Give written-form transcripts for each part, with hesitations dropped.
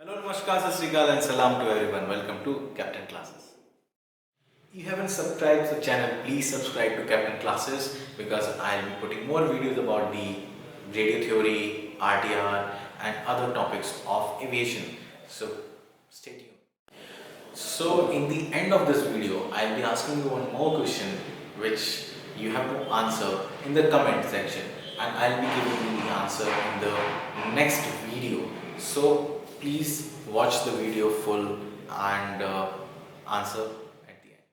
Hello, Namaskar, Sat Sri Akal and Salam to everyone. Welcome to Captain Classes. If you haven't subscribed to the channel, please subscribe to Captain Classes because I'll be putting more videos about the radio theory, RTR and other topics of aviation. So stay tuned. So in the end of this video, I'll be asking you one more question which you have to answer in the comment section, and I'll be giving you the answer in the next video. So please watch the video full and answer at the end.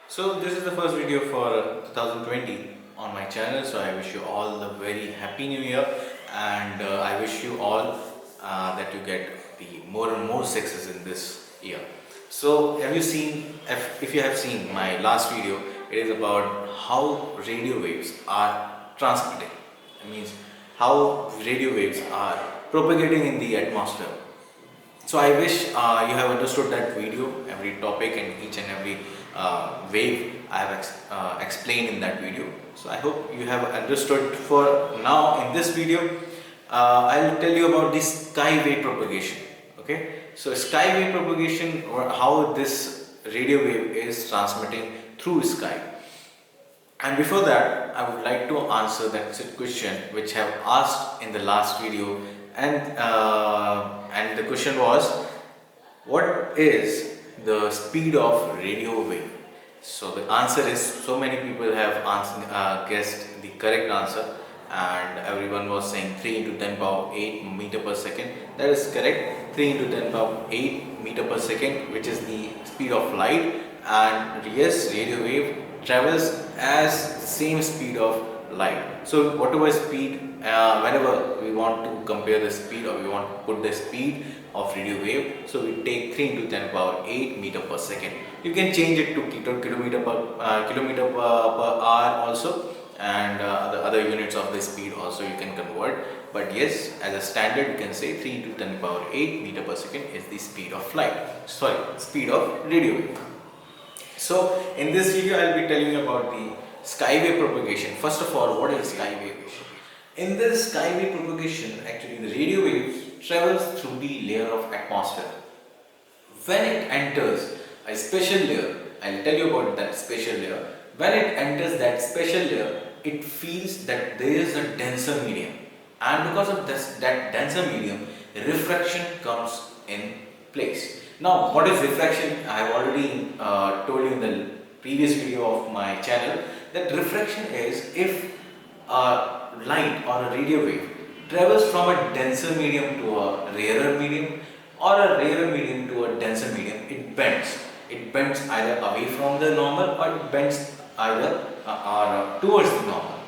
So this is the first video for 2020 on my channel. So I wish you all a very happy new year, and I wish you all that you get the more and more success in this year. So have you seen, if you have seen my last video, it is about how radio waves are transmitting. It means how radio waves are propagating in the atmosphere. So I wish you have understood that video, every topic and each and every wave I have explained in that video. So I hope you have understood. For now in this video, I'll tell you about the skywave propagation. Okay, so skywave propagation, or how this radio wave is transmitting through sky. And before that, I would like to answer that question which I have asked in the last video, and the question was, what is the speed of radio wave? So the answer is, so many people have guessed the correct answer, and everyone was saying 3 into 10 power 8 meter per second. That is correct. 3 into 10 power 8 meter per second, which is the speed of light. And yes, radio wave travels as the same speed of light. So whatever speed, whenever we want to compare the speed, or we want to put the speed of radio wave, so we take 3 into 10 power 8 meter per second. You can change it to kilometer per hour also, and the other units of the speed also you can convert. But yes, as a standard you can say 3 into 10 power 8 meter per second is the speed of light, speed of radio wave. So in this video I will be telling you about the skywave propagation. First of all, what is skywave? In this skywave propagation, actually the radio wave travels through the layer of atmosphere. When it enters a special layer, I'll tell you about that special layer. When it enters that special layer, it feels that there is a denser medium, and because of that denser medium, refraction comes in place. Now, what is refraction? I have already told you in the previous video of my channel that refraction is if a light or a radio wave travels from a denser medium to a rarer medium, or a rarer medium to a denser medium, it bends. It bends either away from the normal, or it bends either towards the normal.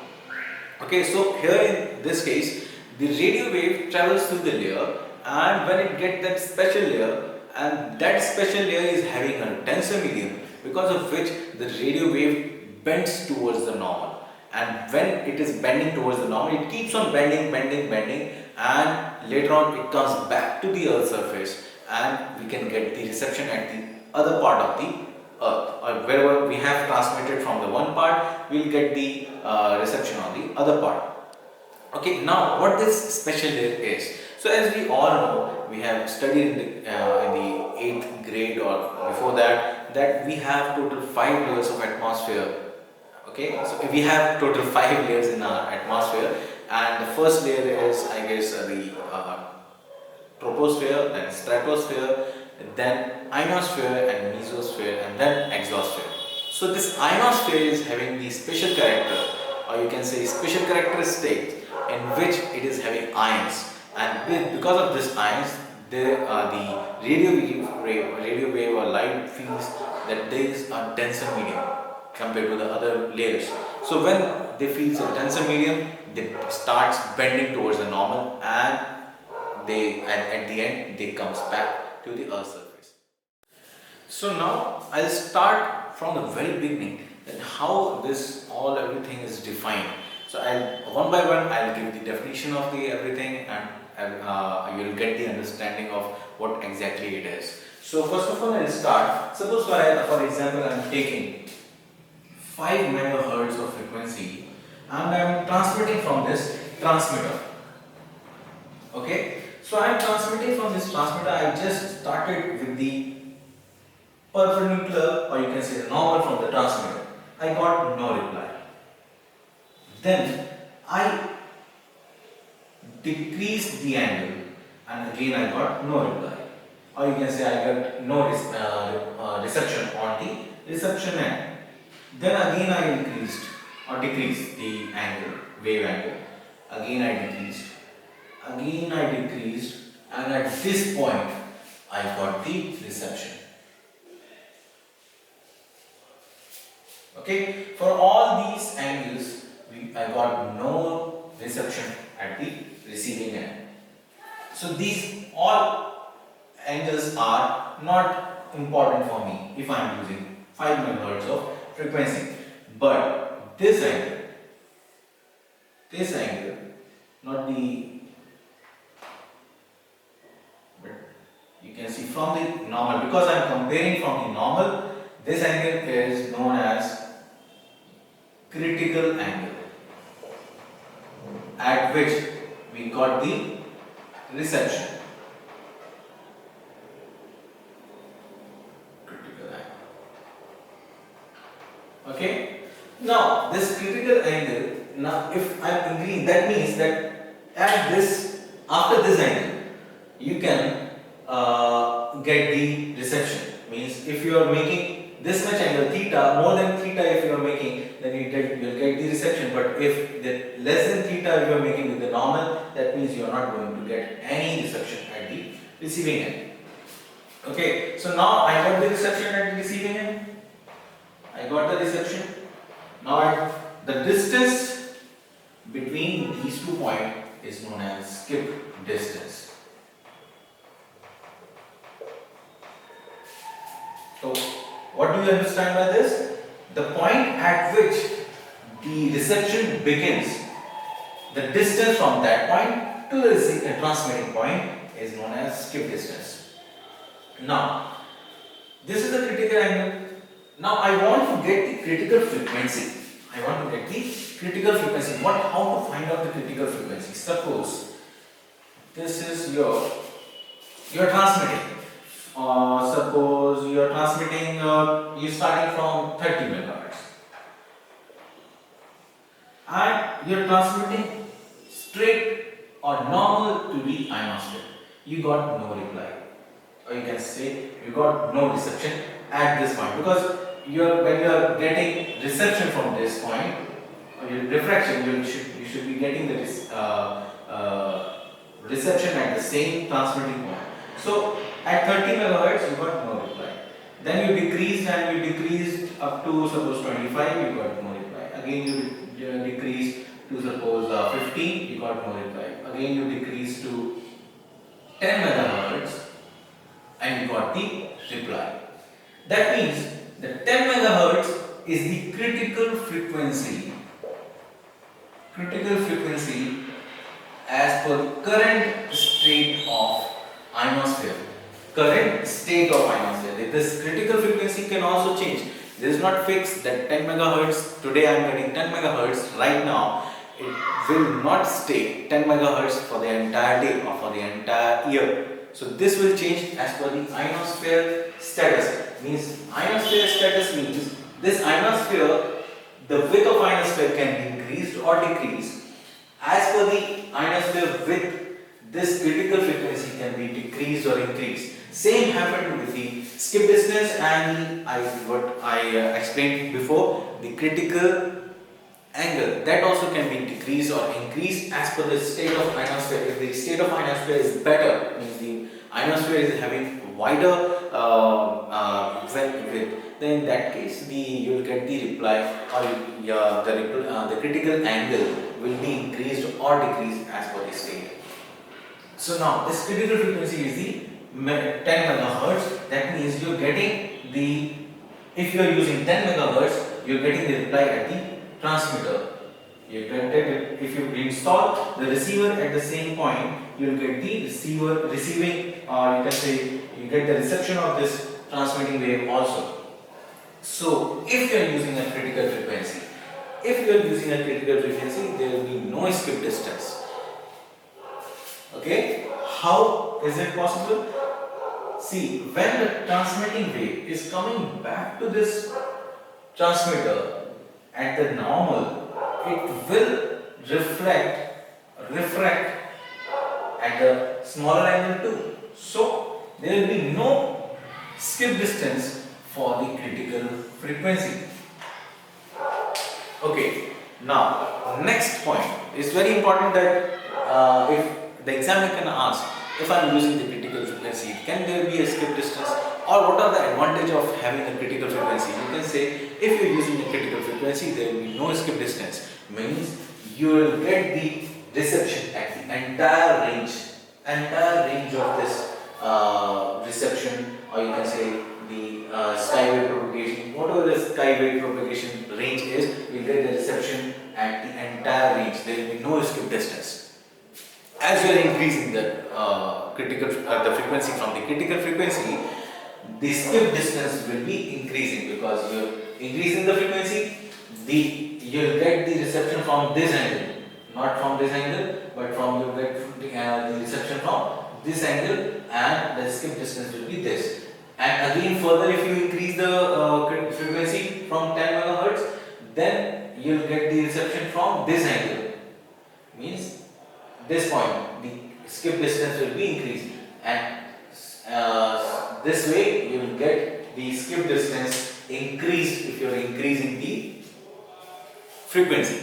Okay, so here in this case, the radio wave travels through the layer, and when it gets that special layer, and that special layer is having a denser medium, because of which the radio wave bends towards the normal. And when it is bending towards the normal, it keeps on bending, and later on it comes back to the earth's surface, and we can get the reception at the other part of the earth, or wherever we have transmitted from the one part, we will get the reception on the other part. Okay, now what this special layer is. So as we all know, we have studied in the 8th grade or before that we have total 5 layers of atmosphere. Okay, so we have total 5 layers in our atmosphere, and the first layer is, I guess, the troposphere, then stratosphere, then ionosphere and mesosphere, and then exosphere. So this ionosphere is having the special character, or you can say special characteristics, in which it is having ions, and because of this ions, the radio wave or light feels that there is a denser medium compared to the other layers. So when they feel a denser medium, they starts bending towards the normal, and at the end they comes back to the earth's surface. So now I'll start from the very beginning, that how everything is defined. So one by one I'll give the definition of the everything, and you'll get the understanding of what exactly it is. So first of all, I'll start. Suppose for example I am taking 5 megahertz of frequency, and I am transmitting from this transmitter. Okay, So I am transmitting from this transmitter. I just started with the perpendicular, or you can say the normal from the transmitter. I got no reply. Then I decreased the angle, and again I got no reply. Or you can say I got no reception on the reception end. Then again I increased or decreased the angle, wave angle. Again I decreased. Again I decreased, and at this point I got the reception. Okay, for all these angles, I got no reception at the receiving end. So these all angles are not important for me if I am using 5 megahertz of frequency. But this angle, not the, but you can see from the normal, because I am comparing from the normal, this angle is known as critical angle, at which we got the reception. Critical angle. Okay. Now this critical angle. Now, if I am increasing, that means that at this, after this angle, you can get the reception. Means if you are making this much angle theta, more than theta if you are making, then you will get the reception. But if the less than theta if you are making with the normal, that means you are not going to get any reception at the receiving end. Okay, so now I got the reception at the receiving end. I got the reception. Now the distance between these 2 points is known as skip distance. So what do you understand by this? The point at which the reception begins, the distance from that point to the transmitting point is known as skip distance. Now, this is the critical angle. Now I want to get the critical frequency. How to find out the critical frequency? Suppose this is your transmitting. Suppose you are transmitting, you starting from 30 megahertz, and you are transmitting straight or normal to the ionosphere. You got no reply, or you can say you got no reception at this point, because when you are getting reception from this point, or your refraction, you should be getting the reception at the same transmitting point. So at 30 megahertz you got no reply. Then you decreased up to suppose 25, you got no reply. Again you decreased to suppose 15, you got no reply. Again you decreased to 10 megahertz and you got the reply. That means the 10 megahertz is the critical frequency as per current state of ionosphere. This critical frequency can also change. This is not fixed that 10 megahertz. Today I am getting 10 megahertz. Right now, it will not stay 10 megahertz for the entire day or for the entire year. So this will change as per the ionosphere status. Means ionosphere status means this ionosphere, the width of ionosphere can be increased or decreased. As per the ionosphere width, this critical frequency can be decreased or increased. Same happened with the skip distance and what I explained before, the critical angle, that also can be decreased or increased as per the state of ionosphere. If the state of ionosphere is better, means the ionosphere is having wider width, then in that case you will get the reply, or the critical angle will be increased or decreased as per the state. So now this critical frequency is the 10 megahertz. That means you are getting the, if you are using 10 megahertz, you are getting the reply at the transmitter. If you install the receiver at the same point, you will get the receiving, or you can say you get the reception of this transmitting wave also. So if you are using a critical frequency, there will be no skip distance. Okay. How is it possible? See, when the transmitting wave is coming back to this transmitter at the normal, it will refract at the smaller angle too. So there will be no skip distance for the critical frequency. Okay, now next point is very important that if the examiner can ask, if I am using the critical frequency, can there be a skip distance, or what are the advantage of having a critical frequency? You can say if you are using a critical frequency, there will be no skip distance, means you will get the reception at the entire range of this reception, or you can say the skywave propagation, whatever the skywave propagation range is, you will get the reception at the entire range. There will be no skip distance. As you are increasing the the frequency from the critical frequency, the skip distance will be increasing, because you are increasing the frequency. You will get the reception from this angle, not from this angle, but from you get the reception from this angle, and the skip distance will be this. And again, further, if you increase the frequency from 10 megahertz, then you will get the reception from this angle, means this point, the skip distance will be increased, and this way you will get the skip distance increased if you are increasing the frequency,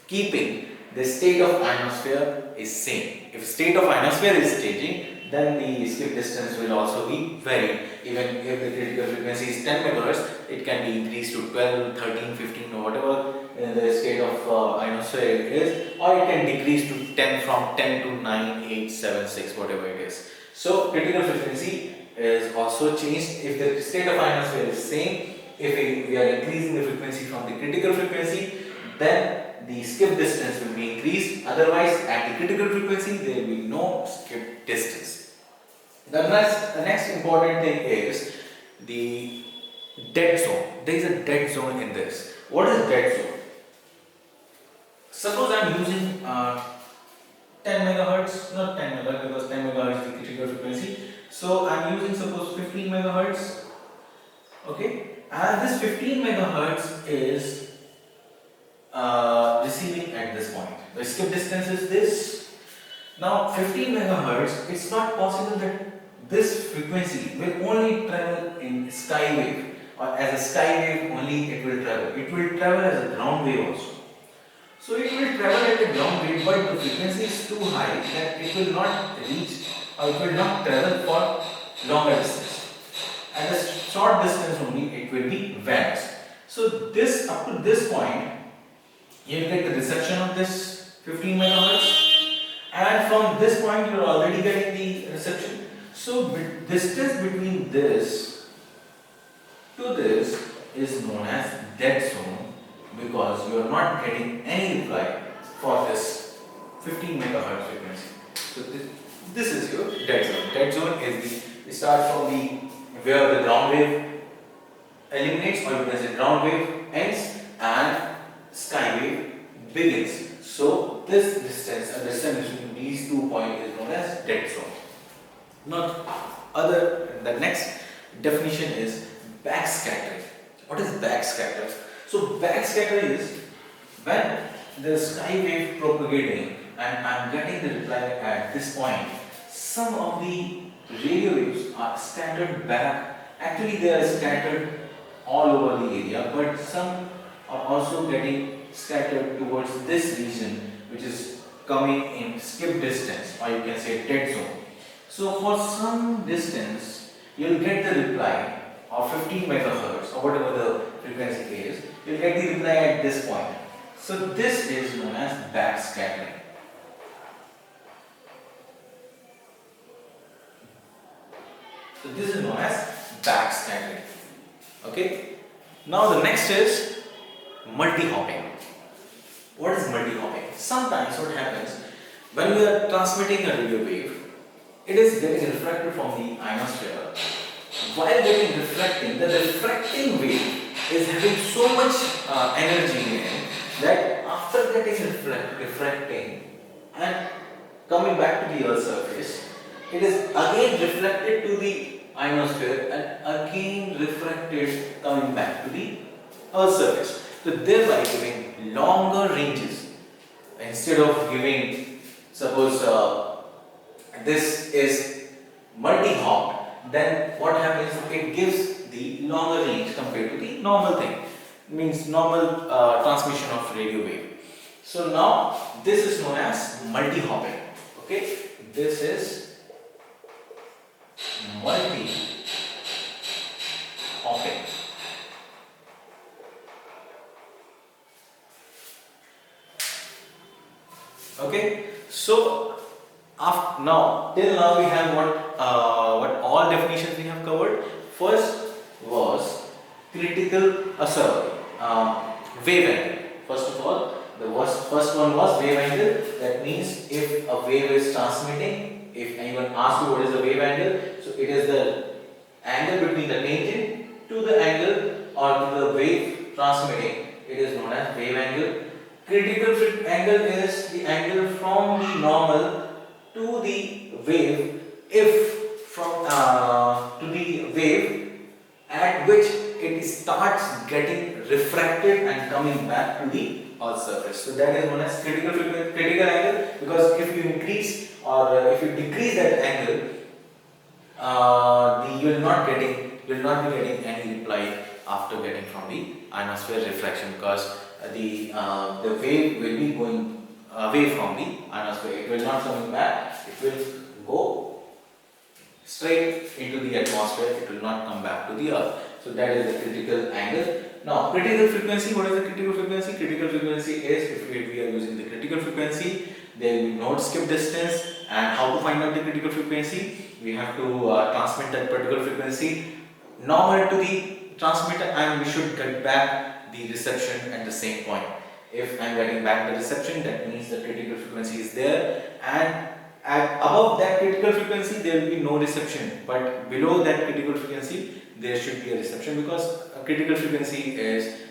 keeping the state of ionosphere is same. If state of ionosphere is changing, then the skip distance will also be varied. Even if the critical frequency is 10 megahertz, it can be increased to 12, 13, 15, or whatever the state of ionosphere is, or it can decrease to 10, from 10 to 9, 8, 7, 6, whatever it is. So critical frequency is also changed if the state of ionosphere is same. If we are increasing the frequency from the critical frequency, then the skip distance will be increased. Otherwise, at the critical frequency, there will be no skip distance. The next important thing is the dead zone. There is a dead zone in this. What is dead zone? Suppose I am using 10 megahertz, not 10 megahertz, because 10 megahertz is the critical frequency. So I am using, suppose, 15 megahertz. Okay, and this 15 megahertz is receiving at this point. The skip distance is this. Now 15 megahertz, it's not possible that this frequency will only travel in skywave, or as a skywave only it will travel. It will travel as a ground wave also. So it will travel at a ground wave, but the frequency is too high that it will not reach, or it will not travel for longer distance. At a short distance only it will be vanished. So this, up to this point, you will get the reception of this 15 megahertz, and from this point you are already getting the reception. So distance between this to this is known as dead zone, because you are not getting any reply for this 15 megahertz frequency. So this is your dead zone. Dead zone is it starts from the where the ground wave eliminates, or you can say ground wave ends and skywave begins. So this distance, a distance between these 2 points, is known as dead zone. Now, the next definition is backscattering. What is backscatter? So backscatter is when the skywave propagating and I am getting the reply at this point, some of the radio waves are scattered back. Actually, they are scattered all over the area, but some are also getting scattered towards this region, which is coming in skip distance, or you can say dead zone. So for some distance, you will get the reply of 15 megahertz, or whatever the frequency is. You will get the reply at this point. So this is known as backscattering. So this is known as backscattering. Okay. Now the next is multi-hopping. What is multi-hopping? Sometimes what happens when we are transmitting a radio wave, it is getting refracted from the ionosphere. While getting refracting, the refracting wave is having so much energy in it that after getting refracting and coming back to the Earth's surface, it is again reflected to the ionosphere and again refracted coming back to the Earth's surface. So thereby giving longer ranges. Instead of giving, suppose this is multi-hopped, then what happens, it gives the longer range compared to the normal thing, means normal transmission of radio wave. So now this is known as multi-hopping. Okay, this is multi-hopping. Okay, so after now, till now we have what all definitions we have covered. First was critical, wave angle. First of all, the first one was wave angle. That means if a wave is transmitting, if anyone asks you what is the wave angle, so it is the angle between the tangent to the angle or to the wave transmitting. It is known as wave angle. Critical angle is the angle from the normal to the wave, if from to the wave at which it starts getting refracted and coming back to the Earth's surface. So that is known as critical angle, because if you increase or if you decrease that angle, you will not be getting any reply after getting from the ionosphere refraction, because the wave will be going away from the ionosphere. It will not come back. It will go straight into the atmosphere. It will not come back to the Earth. So that is the critical angle. Now, critical frequency. What is the critical frequency? Critical frequency is, if we are using the critical frequency, there will be node skip distance. And how to find out the critical frequency? We have to transmit that particular frequency normal to the transmitter, and we should get back the reception at the same point. If I am getting back the reception, that means the critical frequency is there, and above that critical frequency there will be no reception, but below that critical frequency there should be a reception, because a critical frequency is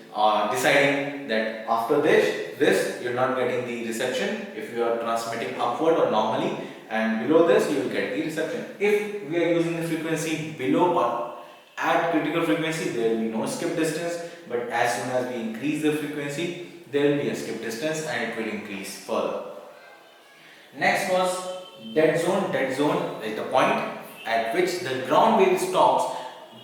deciding that after this you are not getting the reception if you are transmitting upward or normally, and below this you will get the reception. If we are using the frequency below or at critical frequency, there will be no skip distance, but as soon as we increase the frequency, there will be a skip distance and it will increase further. Next was dead zone. Dead zone is the point at which the ground wave stops,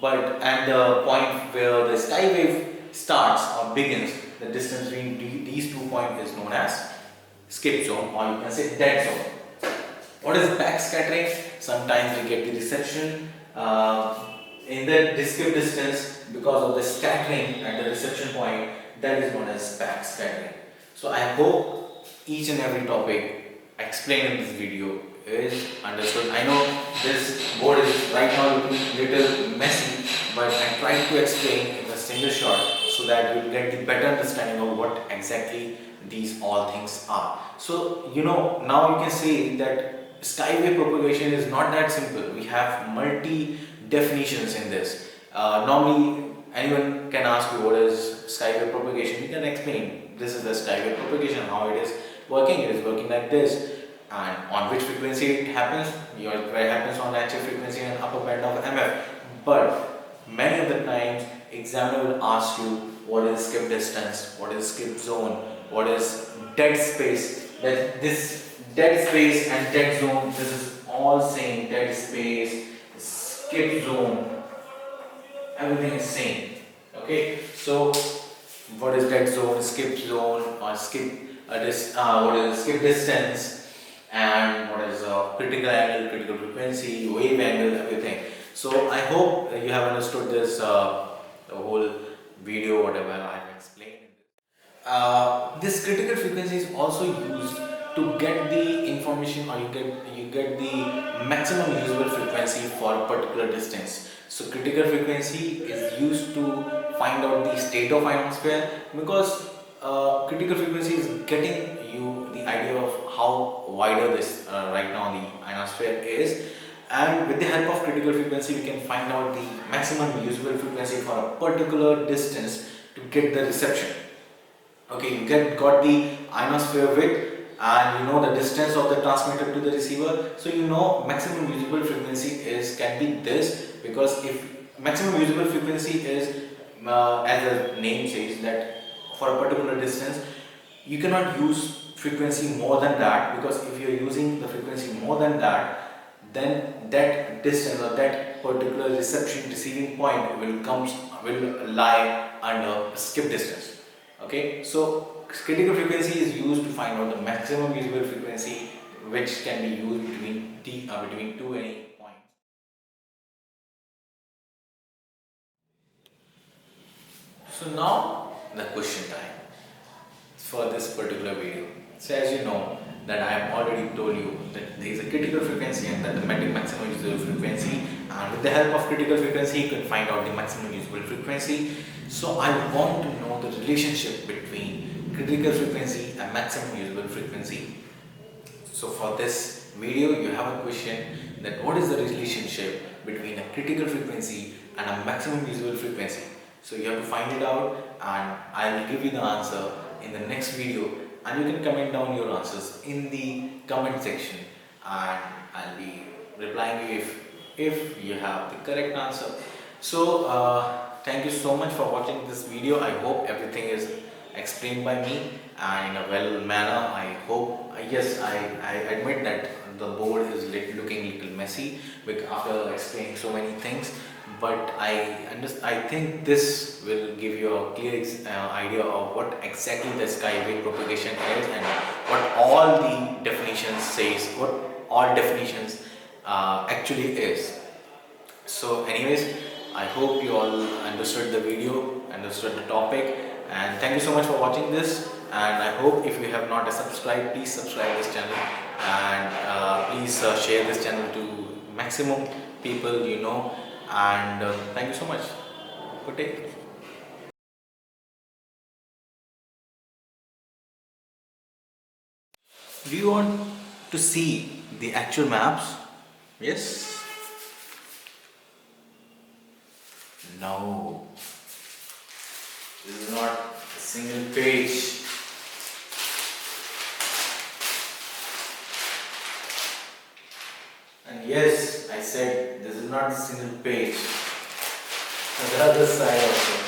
and the point where the sky wave starts or begins. The distance between these 2 points is known as skip zone, or you can say dead zone. What is backscattering? Sometimes we get the reception in the skip distance because of the scattering at the reception point. That is known as backscattering. So I hope each and every topic explained in this video is understood. I know this board is right now looking a little messy, but I tried to explain in a single shot so that you will get the better understanding of what exactly these all things are. So now you can say that skywave propagation is not that simple. We have multi definitions in this. Normally anyone can ask you what is skywave propagation. You can explain this is the skywave propagation, how it is working. It is working like this, and on which frequency it happens. It happens on natural frequency and upper band of MF. But many of the times examiner will ask you what is skip distance, what is skip zone, what is dead space. That this dead space and dead zone, this is all same. Dead space, skip zone, everything is same. Okay, so what is dead zone, skip zone, or what is skip distance, and what is critical angle, critical frequency, wave angle, everything. So I hope you have understood this the whole video, whatever I have explained. This critical frequency is also used to get the information, or you get the maximum usable frequency for a particular distance. So critical frequency is used to find out the state of ionosphere, because critical frequency is getting you the idea of how wider this right now the ionosphere is, and with the help of critical frequency we can find out the maximum usable frequency for a particular distance to get the reception. Okay, you got the ionosphere width and you know the distance of the transmitter to the receiver. So you know maximum usable frequency is can be this, because if maximum usable frequency is as the name says that for a particular distance you cannot use frequency more than that, because if you are using the frequency more than that, then that distance or that particular reception receiving point will lie under skip distance. Okay, so critical frequency is used to find out the maximum usable frequency which can be used between two any points. So now the question time for this particular video. So as you know that I have already told you that there is a critical frequency and the automatic maximum usable frequency, and with the help of critical frequency you can find out the maximum usable frequency. So I want to know the relationship between critical frequency and maximum usable frequency. So for this video you have a question that what is the relationship between a critical frequency and a maximum usable frequency. So you have to find it out, and I will give you the answer in the next video, and you can comment down your answers in the comment section, and I'll be replying you if you have the correct answer. So thank you so much for watching this video. I hope everything is explained by me and in a well manner. I hope, yes, I admit that the board is looking little messy after explaining so many things, but I think this will give you a clear idea of what exactly the skywave propagation is and what all the definitions says, what all definitions actually is. So anyways, I hope you all understood the video, understood the topic, and thank you so much for watching this. And I hope if you have not subscribed, please subscribe this channel, and please share this channel to maximum people you know. And thank you so much. Good day. Do you want to see the actual maps? Yes? No. This is not a single page. And yes, I said this is not a single page. On the other side also.